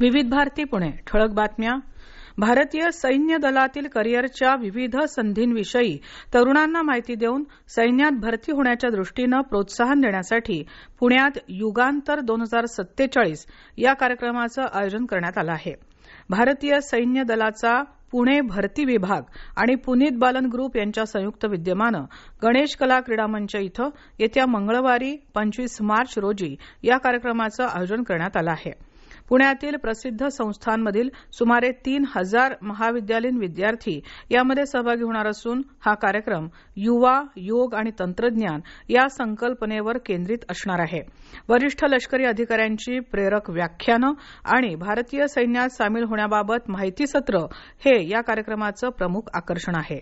विविध भारती पुणे ठळक बातम्या. भारतीय सैन्य दलातील करिअरच्या विविध संधींविषयी तरुणांना माहिती देऊन सैन्यात भरती होण्याच्या दृष्टीनं प्रोत्साहन देण्यासाठी पुण्यात युगांतर 2047 या कार्यक्रमाचं आयोजन करण्यात आलं आहे. भारतीय सैन्य दलाचा पुणे भरती विभाग आणि पुनीत बालन ग्रुप यांच्या संयुक्त विद्यमानं गणेश कला क्रीडा मंच इथं येत्या मंगळवारी 25 मार्च रोजी या कार्यक्रमाचं आयोजन करण्यात आलं आहे. पुण्यातील प्रसिद्ध संस्थांमधील सुमारे 3000 महाविद्यालयीन विद्यार्थी यामध्ये सहभागी होणार असून हा कार्यक्रम युवा, योग आणि तंत्रज्ञान या संकल्पनेवर केंद्रित असणार आहे. वरिष्ठ लष्करी अधिकाऱ्यांची प्रेरक व्याख्यानं आणि भारतीय सैन्यात सामील होण्याबाबत माहिती सत्र हे या कार्यक्रमाचं प्रमुख आकर्षण आहे.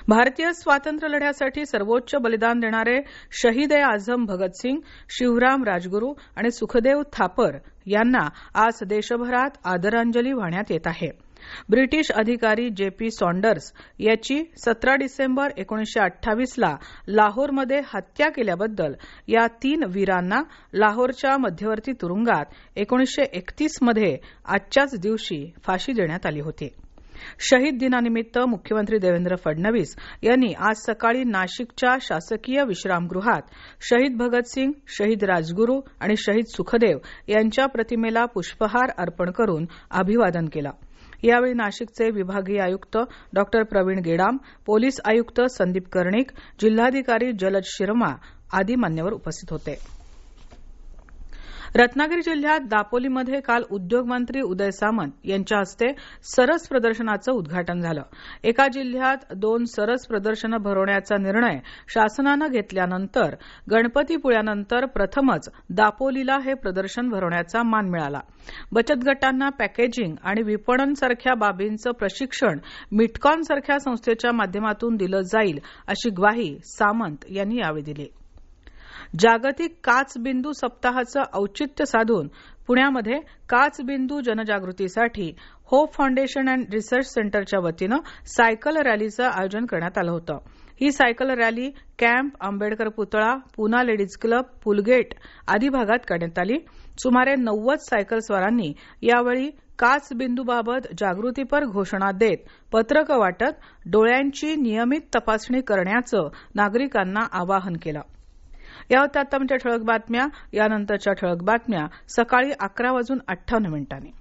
भारतीय स्वातंत्र्य लढ्यासाठी सर्वोच्च बलिदान देणारे शहीद ए आझम भगतसिंग, शिवराम राजगुरू आणि सुखदेव थापर यांना आज देशभरात आदरांजली वाहण्यात येत आहे. ब्रिटिश अधिकारी JP सॉन्डर्स याची 17 डिसेंबर 1928 ला लाहोरमध्ये हत्या केल्याबद्दल या 3 वीरांना लाहोरच्या मध्यवर्ती तुरुंगात 1931 मध्ये आजच्याच दिवशी फाशी देण्यात आली होती. शहीद दिनानिमित्त मुख्यमंत्री देवेंद्र फडणवीस यांनी आज सकाळी नाशिकच्या शासकीय विश्रामगृहात शहीद भगतसिंग, शहीद राजगुरू आणि शहीद सुखदेव यांच्या प्रतिमेला पुष्पहार अर्पण करून अभिवादन केलं. यावेळी नाशिकचे विभागीय आयुक्त डॉ. प्रवीण गेडाम, पोलीस आयुक्त संदीप कर्णिक, जिल्हाधिकारी जलज शर्मा आदी मान्यवर उपस्थित होते. रत्नागिरी जिल्ह्यात दापोलीमध्ये काल उद्योगमंत्री उदय सामंत यांच्या हस्ते सरस प्रदर्शनाचं उद्घाटन झालं. एका जिल्ह्यात 2 सरस प्रदर्शनं भरवण्याचा निर्णय शासनानं घेतल्यानंतर गणपतीपुळ्यानंतर प्रथमच दापोलीला हे प्रदर्शन भरवण्याचा मान मिळाला. बचत गटांना पॅकेजिंग आणि विपणन सारख्या बाबींचं प्रशिक्षण मिटकॉन सारख्या संस्थेच्या माध्यमातून दिलं जाईल अशी ग्वाही सामंत यांनी यावेळी दिली. जागतिक काचबिंदू सप्ताहाचं औचित्य साधून पुण्यामध्ये काचबिंदू जनजागृतीसाठी होप फाउंडेशन अँड रिसर्च सेंटरच्या वतीनं सायकल रॅलीचं आयोजन करण्यात आलं होतं. ही सायकल रॅली कॅम्प, आंबेडकर पुतळा, पुना लेडीज क्लब, पुलगेट आदी भागात काढण्यात आली. सुमारे 90 सायकलस्वारांनी यावेळी काचबिंदूबाबत जागृतीपर घोषणा देत पत्रकं वाटत डोळ्यांची नियमित तपासणी करण्याचं नागरिकांना आवाहन केलं. या होत्या आताच्या ठळक बातम्या. यानंतरच्या ठळक बातम्या सकाळी 11:58